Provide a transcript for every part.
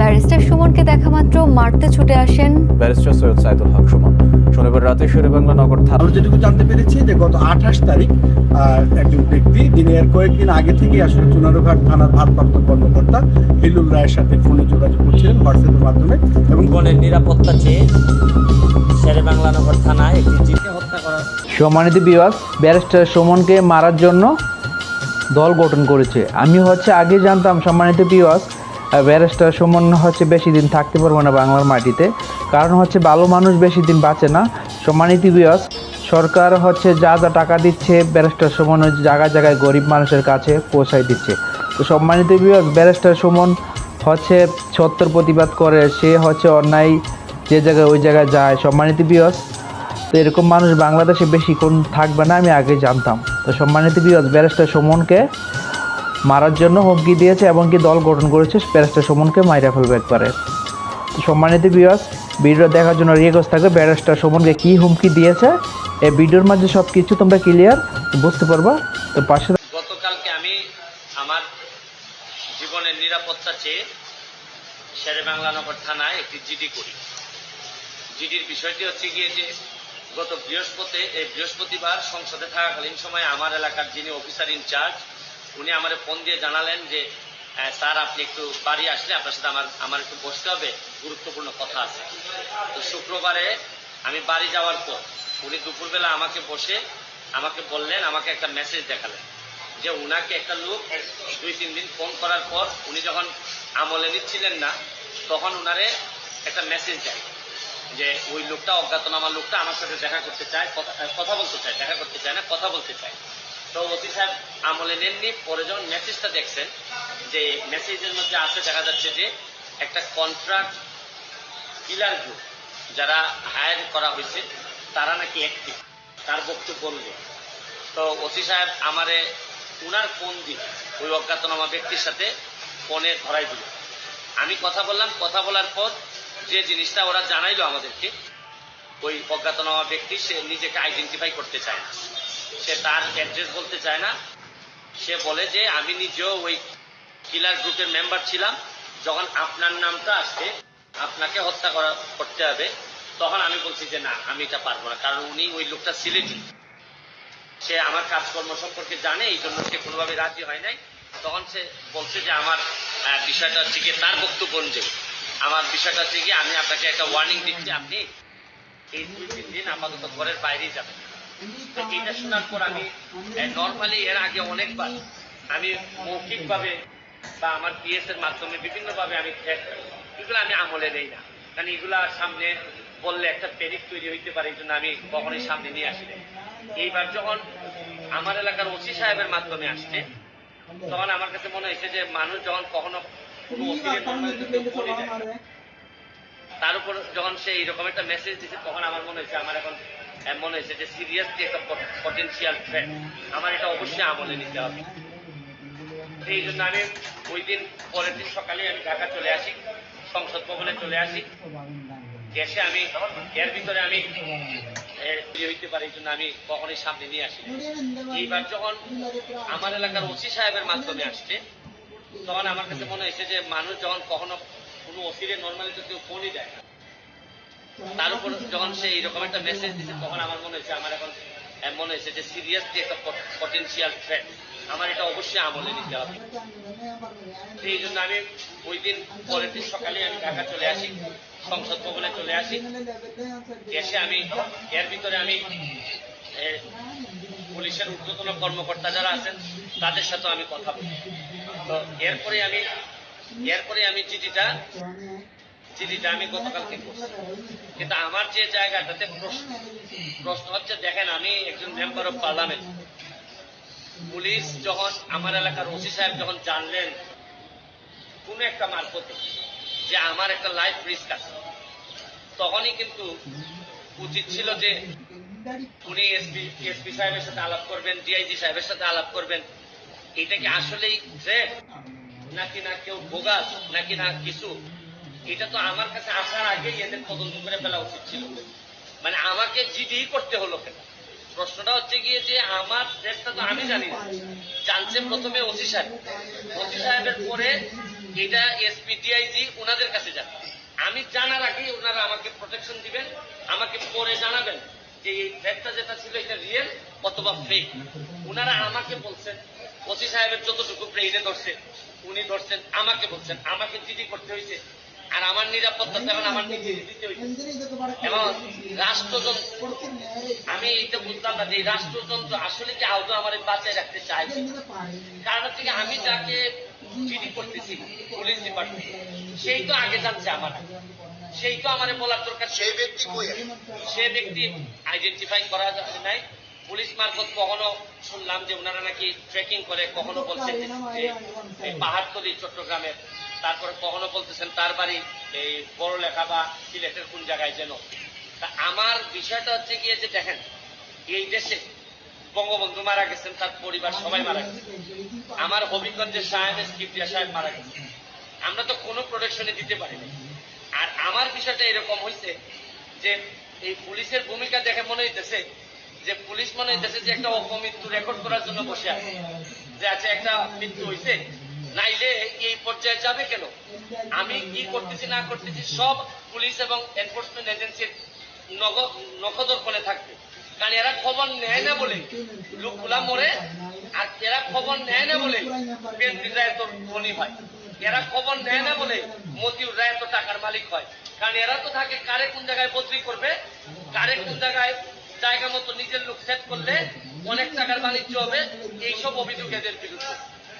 Barrister সুমনকে দেখা মাত্র মারতে ছুটে আসেন ব্যারিস্টার সৈয়দ সাইদুল হক সুমন। শনিবার রাতে শেরেবাংলা নগর থানা। আমরা যেটুকু জানতে পেরেছি যে গত 28 তারিখ একজন ব্যক্তি যিনি এর কয়েকদিন আগে থেকেই আসলে চুনারুঘাট থানার ভারপ্রাপ্ত কর্মকর্তা হিলুল রায়ের সাথে ফোনে যোগাযোগ করছিলেন হোয়াটসঅ্যাপের মাধ্যমে এবং জীবনের নিরাপত্তা চেয়ে শেরেবাংলা নগর থানায় একটি জিপকে হত্যা করা। সম্মানিত ভিউয়ার্স, ব্যারিস্টার সুমনকে মারার জন্য দল গঠন করেছে। আমি আগে জানতাম সম্মানিত ভিউয়ার্স, ব্যারিস্টার সুমন বেশি দিন থাকতে পারবে না বাংলার মাটিতে, কারণ ভালো মানুষ বেশি দিন বাঁচে না। সম্মানিত ভিউয়ার্স, সরকার যা যা টাকা দিচ্ছে ব্যারিস্টার সুমন জায়গায় জায়গায় গরিব মানুষের কাছে পৌঁছায় দিচ্ছে। তো সম্মানিত ভিউয়ার্স, ব্যারিস্টার সুমন সত্যের প্রতিবাদ করে, সে অন্যায় যে জায়গায় ওই জায়গায় যায়। সম্মানিত ভিউয়ার্স, তো এরকম মানুষ বাংলাদেশে বেশিক্ষণ থাকবে না, আমি আগে জানতাম। তো সম্মানিত ভিউয়ার্স, ব্যারিস্টার সুমনকে মারার জন্য হুমকি দিয়েছে এবং কি দল গঠন করেছে ব্যারিস্টার সুমনকে মাইরা ফেলবে একবারে। তো সম্মানিত ভিউয়ার্স, ভিডিও দেখার জন্য রিকোয়েস্ট থাকবে ব্যারিস্টার সুমনকে কী হুমকি দিয়েছে এই ভিডিওর মাঝে সব কিছু তোমরা ক্লিয়ার বুঝতে পারবা। তো পাশে গতকালকে আমি আমার জীবনের নিরাপত্তা চেয়ে শেরেবাংলা নগর থানায় একটি জিডি করি। জিডির বিষয়টি গিয়ে যে গত বৃহস্পতিবার সংসদে থাকাকালীন সময় আমার এলাকার যিনি অফিসার ইনচার্জ উনি আমার ফোন দিয়ে জানালেন যে স্যার আপনি একটু বাড়ি আসলে আপনার সাথে আমার একটু বসতে হবে, গুরুত্বপূর্ণ কথা আছে। তো শুক্রবারে আমি বাড়ি যাওয়ার পর উনি দুপুরবেলা আমাকে বসে আমাকে বললেন, আমাকে একটা মেসেজ দেখালেন যে উনাকে একটা লোক 2-3 দিন ফোন করার পর উনি যখন আমলে নিচ্ছিলেন না তখন উনারে একটা মেসেজ দেয় যে ওই লোকটা, অজ্ঞাতনামা লোকটা আমার সাথে দেখা করতে চায়, কথা বলতে চায়, দেখা করতে চায় না, কথা বলতে চায়। তো ওসি সাহেব আমলে নেননি। পরে যখন মেসেজটা দেখছেন, যে মেসেজের মধ্যে আছে দেখা যাচ্ছে যে একটা কন্ট্রাক্ট কিলার গ্রুপ যারা হায়ার করা হয়েছে তারা নাকি অ্যাক্টিভ, তার বক্তব্য অনুযায়ী। তো ওসি সাহেব আমারে উনার ফোন দিয়ে ওই অজ্ঞাতনামা ব্যক্তির সাথে ফোনে ধরাই দিল। আমি কথা বললাম, কথা বলার পর যে জিনিসটা ওরা জানাইলো আমাদেরকে, ওই অজ্ঞাতনামা ব্যক্তি সে নিজেকে আইডেন্টিফাই করতে চায় না, সে তার অ্যাড্রেস বলতে চায় না। সে বলে যে আমি নিজেও ওই কিলার গ্রুপের মেম্বার ছিলাম, যখন আপনার নামটা আসছে আপনাকে হত্যা করতে হবে, তখন আমি বলছি যে না আমি এটা পারবো না, কারণ উনি ওই লোকটা সিলেটি, সে আমার কাজকর্ম সম্পর্কে জানে, এই জন্য সে কোনোভাবে রাজি হয় নাই। তখন সে বলছে যে আমার বিষয়টা গিয়ে তার বক্তব্য অনুযায়ী আমার বিষয়টা গিয়ে আমি আপনাকে একটা ওয়ার্নিং দিচ্ছি, আপনি এই 2-3 দিন আপাতত ঘরের বাইরেই যাবেন। তো এটা শোনার পর আমি নর্মালি এর আগে অনেকবার আমি মৌখিকভাবে বা আমার পিএস এর মাধ্যমে বিভিন্নভাবে আমি এগুলো আমি আমলে নেই না, কারণ এগুলা সামনে বললে একটা প্যানিক তৈরি হইতে পারে, এই জন্য আমি কখনোই সামনে নিয়ে আসি না। এইবার যখন আমার এলাকার ওসি সাহেবের মাধ্যমে আসছে তখন আমার কাছে মনে হয়েছে যে মানুষ যখন কখনো তার উপর যখন সে এইরকম একটা মেসেজ দিচ্ছে তখন আমার মনে হয়েছে যে সিরিয়াসলি একটা পটেনশিয়াল থ্রেট, আমার এটা অবশ্যই আমলে নিতে হবে। এই জন্য আমি ওই দিন পরের দিন সকালে আমি ঢাকা চলে আসি, সংসদ ভবনে চলে আসি। এসে আমি এর ভিতরে আমি হইতে পারে, এই জন্য আমি কখনোই সামনে নিয়ে আসি। এইবার যখন আমার এলাকার ওসি সাহেবের মাধ্যমে আসছে তখন আমার কাছে মনে হয়েছে যে মানুষ যখন কখনো কোনো ওসিরে নর্মালি তো কেউ ফোনই দেয় না, তার উপর যখন সে এইরকম একটা মেসেজ দিচ্ছে তখন আমার মনে হয়েছে যে সিরিয়াসলি একটা পটেনশিয়াল থ্রেট, আমার এটা অবশ্যই আমলে নিতে হবে। এই জন্য আমি ওই দিন পরের দিন সকালে আমি ঢাকা চলে আসি, সংসদ ভবনে চলে আসি। এসে আমি এর ভিতরে আমি পুলিশের ঊর্ধ্বতন কর্মকর্তা যারা আছেন তাদের সাথে আমি কথা বলি। তো এরপরে আমি চিঠিটা আমি গতকালকে করছি। কিন্তু আমার যে জায়গাটাতে প্রশ্ন হচ্ছে, দেখেন আমি একজন মেম্বার অফ পার্লামেন্ট, পুলিশ যখন আমার এলাকার ওসি সাহেব যখন জানলেন কোন একটা মারফতে যে আমার একটা লাইফ রিস্ক আছে, তখনই কিন্তু উচিত ছিল যে উনি এসপি সাহেবের সাথে আলাপ করবেন, ডিআইজি সাহেবের সাথে আলাপ করবেন, এটা কি আসলেই থ্রেট নাকি না কেউ বোগাস নাকি না কিছু, এটা তো আমার কাছে আসার আগেই এদের তদন্ত করে ফেলা উচিত ছিল। মানে আমাকে জিডি করতে হলো কেন? প্রশ্নটা গিয়ে যে আমার থ্রেটটা তো আমি জানি না, জানছে প্রথমে ওসি সাহেবের পরে এটা এসপি ডিআইজি ওনাদের কাছে যাবে। আমি জানার আগেই ওনারা আমাকে প্রোটেকশন দিবেন, আমাকে পরে জানাবেন যে এই থ্রেটটা যেটা ছিল এটা রিয়েল অথবা ফেক। ওনারা আমাকে বলছেন, ওসি সাহেবের যতটুকু ব্রেইনে ধরছে উনি ধরছেন, আমাকে বলছেন, আমাকে জিডি করতে হয়েছে। আর আমার নিরাপত্তা এখন আমার নিজে দিতে হয়েছে। এবং রাষ্ট্রযন্ত্র, আমি এইটা বুঝলাম না যে এই রাষ্ট্রযন্ত্র আসলে কি আদৌ আমার বাঁচায় রাখতে চাই। কারণ হচ্ছে কি আমি যাকে জিডি করতেছি পুলিশ ডিপার্টমেন্ট, সেই তো আগে জানছে আমার, সেই তো আমার বলার দরকার। সেই ব্যক্তি কই? সে ব্যক্তি আইডেন্টিফাই করা যায় নাই। পুলিশ মারফত কখনো শুনলাম যে ওনারা নাকি ট্রেকিং করে, কখনো বলছেন যে পাহাড়তলি চট্টগ্রামের, তারপরে কখনো বলতেছেন তার বাড়ি এই বড় লেখা বা সিলেটের কোন জায়গায় যেন। তা আমার বিষয়টা হচ্ছে গিয়ে যে দেখেন, এই দেশে বঙ্গবন্ধু মারা গেছেন, তার পরিবার সবাই মারা গেছে। আমার হবিগঞ্জের সাহেব কিবরিয়া সাহেব মারা গেছে, আমরা তো কোনো প্রোটেকশনে দিতে পারিনি। আর আমার বিষয়টা এরকম হয়েছে যে এই পুলিশের ভূমিকা দেখে মনে হইতেছে যে পুলিশ মনে হইতেছে যে একটা অপমৃত্যু রেকর্ড করার জন্য বসে আছে, যে আছে একটা মৃত্যু হয়েছে, নাইলে এই পর্যায়ে যাবে কেন। আমি কি করতেছি না করতেছি সব পুলিশ এবং এনফোর্সমেন্ট এজেন্সির নখদর্পণে থাকবে। কারণ এরা খবর নেয় না বলে লোকগুলা মরে, আর এরা খবর নেয় না বলে কেন্দ্রীয় রায় তো ধনী হয়, এরা খবর নেয় না বলে মতিউর রায় তো টাকার মালিক হয়। কারণ এরা তো থাকে কারে কোন জায়গায় বদলি করবে, কারে কোন জায়গায় জায়গা মতো নিজের লোক সেট করলে অনেক টাকার বাণিজ্য হবে, এইসব অভিযোগ এদের বিরুদ্ধে।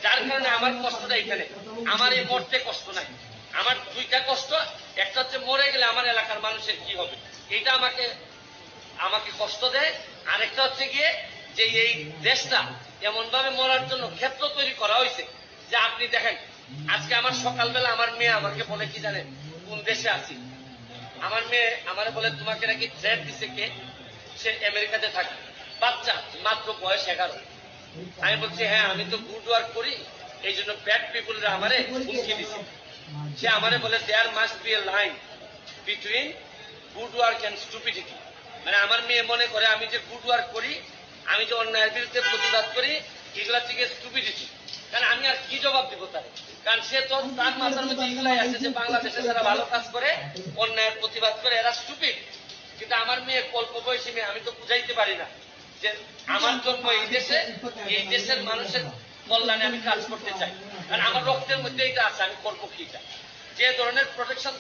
যার কারণে আমার কষ্টটা এখানে, আমার এই মরতে কষ্ট নাই, আমার দুইটা কষ্ট। একটা হচ্ছে মরে গেলে আমার এলাকার মানুষের কি হবে, এইটা আমাকে কষ্ট দেয়। আরেকটা হচ্ছে গিয়ে যে এই দেশটা এমন ভাবে মরার জন্য ক্ষেত্র তৈরি করা হয়েছে যে আপনি দেখেন, আজকে আমার সকালবেলা আমার মেয়ে আমাকে বলে কি জানেন, কোন দেশে আছি। আমার মেয়ে আমার বলে তোমাকে নাকি থ্রেট দিছে কে, সে আমেরিকাতে থাকে, বাচ্চা মাত্র বয়স 11। আমি বলছি হ্যাঁ আমি তো গুড ওয়ার্ক করি, এই জন্য ব্যাড পিপুলরা আমারে হুমকি দিছে। সে আমারে বলে there must be a line between good work and stupidity. মানে আমার মেয়ে মনে করে আমি যে গুড ওয়ার্ক করি, আমি যে অন্যায়ের বিরুদ্ধে প্রতিবাদ করি, এগুলা থেকে স্টুপিডিটি। কারণ আমি আর কি জবাব দিব তার, কারণ সে তো তার মাথার মধ্যে এগুলাই আছে যে বাংলাদেশে যারা ভালো কাজ করে, অন্যায়ের প্রতিবাদ করে, এরা স্টুপিড। কিন্তু আমার মেয়ে অল্প বয়সী মেয়ে, আমি তো বুঝাইতে পারি না যে আমার জন্ম এই দেশে, এই দেশের মানুষের কল্যাণে আমি কাজ করতে চাই। কারণ আমার রক্তের মধ্যে এটা আছে, আমি করবো কি চাই। যে ধরনের প্রোটেকশন,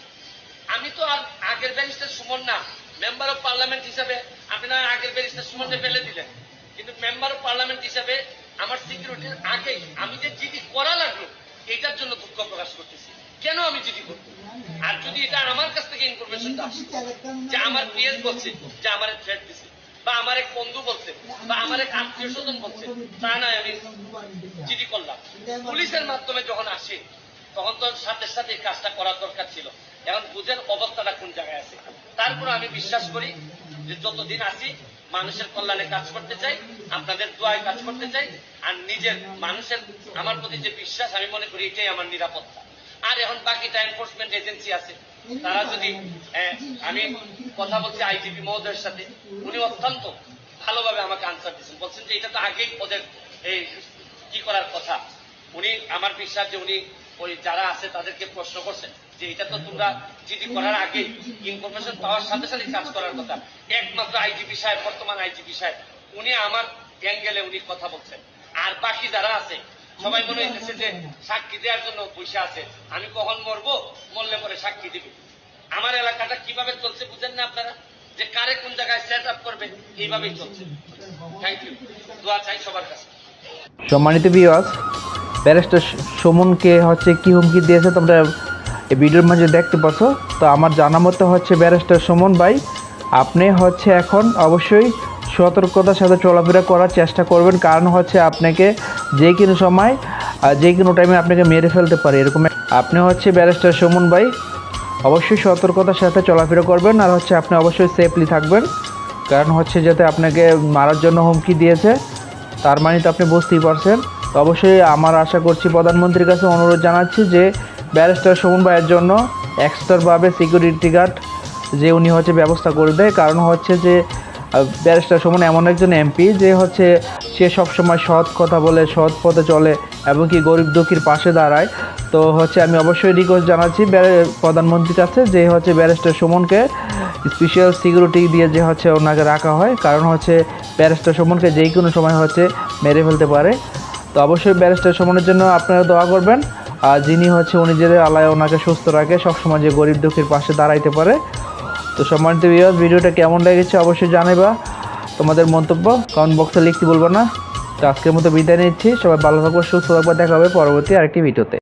আমি তো আর আগের ব্যারিস্টার সুমন না, মেম্বার অফ পার্লামেন্ট হিসাবে আপনারা আগের ব্যারিস্টার সুমনকে ফেলে দিলেন, কিন্তু মেম্বার অফ পার্লামেন্ট হিসাবে আমার সিকিউরিটির আগেই আমি যে জিডি করা লাগলো, এটার জন্য দুঃখ প্রকাশ করতেছি। কেন আমি জিডি করবো? আর যদি এটা আমার কাছ থেকে ইনফরমেশনটা আসে যে আমার পিএস বলছে যে আমার থ্রেট দিছে, বা আমার এক বন্ধু বলছে, বা আমার এক আত্মীয় স্বজন বলছে, তা নয় আমি জিডি করলাম। পুলিশের মাধ্যমে যখন আসে তখন তো সাথে সাথে কাজটা করার দরকার ছিল। এখন বুঝেন অবস্থাটা কোন জায়গায় আছে। তারপরে আমি বিশ্বাস করি যে যতদিন আছি মানুষের কল্যাণে কাজ করতে চাই, আপনাদের দোয়ায় কাজ করতে চাই, আর নিজের মানুষের আমার প্রতি যে বিশ্বাস, আমি মনে করি এটাই আমার নিরাপত্তা। আর এখন বাকিটা এনফোর্সমেন্ট এজেন্সি আছে, তারা যদি আমি কথা বলছি আইজিপি মহোদয়ের সাথে, উনি অত্যন্ত ভালোভাবে আমাকে আনসার দিচ্ছেন, বলছেন যে এটা তো আগেই ওদের এই কি করার কথা। উনি আমার বিশ্বাস যে উনি ওই যারা আছে তাদেরকে প্রশ্ন করছেন যে এটা তো তোমরা জিডি করার আগে ইনফরমেশন পাওয়ার সাথে সাথে কাজ করার কথা। একমাত্র আইজিপি সাহেব, বর্তমান আইজিপি সাহেব, উনি আমার অ্যাঙ্গেলে উনি কথা বলছেন। আর বাকি যারা আছে সবাই মনে হইতেছে যে সাক্ষী দেওয়ার জন্য পয়সা আছে, আমি কখন মরবো, মরলে পরে সাক্ষী দিবে। আমার এলাকাটা কিভাবে চলছে বুঝেন না আপনারা, যে কারে কোন জায়গায় সেট আপ করবে, এইভাবেই চলছে। থ্যাংক ইউ, দোয়া চাই সবার কাছে। সম্মানিত ভিউয়ার্স, ব্যারিস্টার সুমনকে হচ্ছে কি হুমকি দিয়েছে তোমরা এই ভিডিওর মাঝে দেখতে পাচ্ছ। তো আমার জানা মতো হচ্ছে ব্যারিস্টার সুমন ভাই, আপনি হচ্ছে এখন অবশ্যই সতর্কতার সাথে চলাফেরা করার চেষ্টা করবেন, কারণ হচ্ছে আপনাকে যে কোনো সময় যে কোনো টাইমে আপনাকে মেরে ফেলতে পারে এরকম। আপনি হচ্ছে ব্যারিস্টার সুমন ভাই অবশ্যই সতর্কতার সাথে চলাফেরা করবেন, আর হচ্ছে আপনি অবশ্যই সেফলি থাকবেন, কারণ হচ্ছে যাতে আপনাকে মারার জন্য হুমকি দিয়েছে, তার মানে তো আপনি বুঝতেই পারছেন। তো অবশ্যই আমার আশা করছি, প্রধানমন্ত্রীর কাছে অনুরোধ জানাচ্ছি যে ব্যারিস্টার সুমন ভাইয়ের জন্য এক্সট্রাভাবে সিকিউরিটি গার্ড যে উনি হচ্ছে ব্যবস্থা করে দেয়। কারণ হচ্ছে যে ব্যারিস্টার সুমন এমন একজন এমপি যে হচ্ছে সে সবসময় সৎ কথা বলে, সৎ পথে চলে এবং কি গরিব দুঃখীর পাশে দাঁড়ায়। তো হচ্ছে আমি অবশ্যই রিকোয়েস্ট জানাচ্ছি প্রধানমন্ত্রীর কাছে যে হচ্ছে ব্যারিস্টার সুমনকে স্পেশাল সিকিউরিটি দিয়ে যে হচ্ছে ওনাকে রাখা হয়, কারণ হচ্ছে ব্যারিস্টার সুমনকে যেই কোনো সময় হচ্ছে মেরে ফেলতে পারে। তো অবশ্যই ব্যারিস্টার সুমনের জন্য আপনারা দোয়া করবেন, আর যিনি হচ্ছে উনি যে আল্লাহ ওনাকে সুস্থ রাখে, সবসময় যে গরিব দুঃখীর পাশে দাঁড়াইতে পারে। তো সম্মানিত ভিউয়ার্স, ভিডিওটা কেমন লেগেছে অবশ্যই জানাবা, তোমাদের মন্তব্য কমেন্ট বক্সে লিখতে বলবো না। তো আজকের মতো বিদায় নিচ্ছি, সবাই ভালো থাকবে, সুস্থ থাকবে, দেখা হবে পরবর্তী আরেকটি ভিডিওতে।